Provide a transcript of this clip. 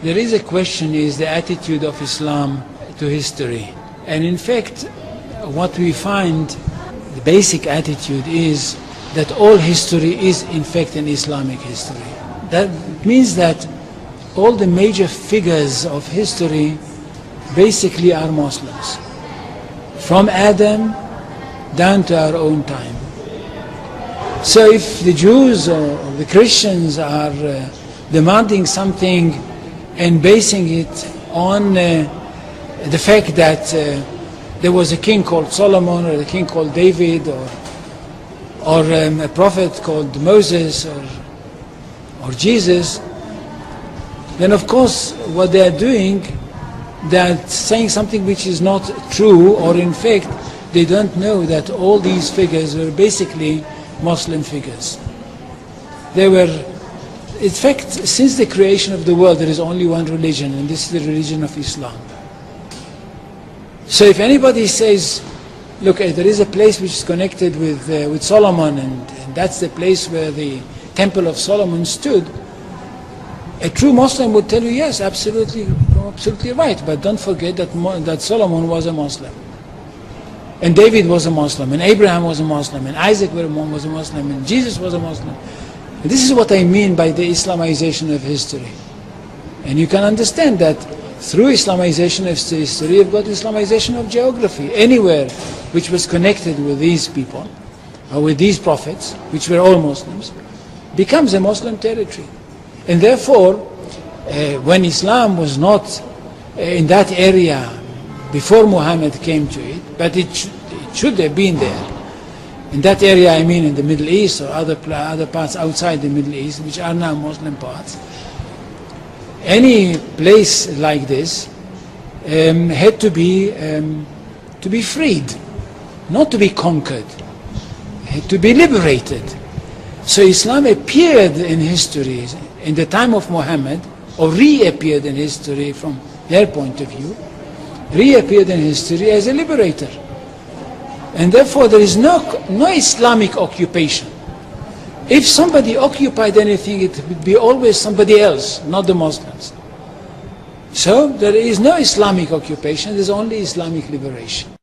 there is a question, is the attitude of Islam to history. And in fact, what we find, the basic attitude is that all history is in fact an Islamic history. That means that all the major figures of history basically are Muslims. From Adam down to our own time. So if the Jews or the Christians are demanding something and basing it on the fact that there was a king called Solomon, or a king called David, or a prophet called Moses, or Jesus, then of course what they are doing, they're saying something which is not true, or in fact they don't know that all these figures were basically Muslim figures. They were, in fact, since the creation of the world there is only one religion, and this is the religion of Islam. So if anybody says, look, there is a place which is connected with Solomon, and that's the place where the Temple of Solomon stood, a true Muslim would tell you, yes, absolutely right, but don't forget that Solomon was a Muslim, and David was a Muslim, and Abraham was a Muslim, and Isaac was a Muslim, and Jesus was a Muslim. And this is what I mean by the Islamization of history. And you can understand that through Islamization of history, you've got Islamization of geography. Anywhere which was connected with these people, or with these prophets, which were all Muslims, becomes a Muslim territory. And therefore, when Islam was not in that area before Muhammad came to it, but it should have been there. In that area, I mean in the Middle East, or other parts outside the Middle East, which are now Muslim parts. Any place like this had to be freed, not to be conquered, had to be liberated. So Islam appeared in history in the time of Muhammad, or reappeared in history from their point of view, reappeared in history as a liberator. And therefore there is no Islamic occupation. If somebody occupied anything, it would be always somebody else, not the Muslims. So there is no Islamic occupation, there is only Islamic liberation.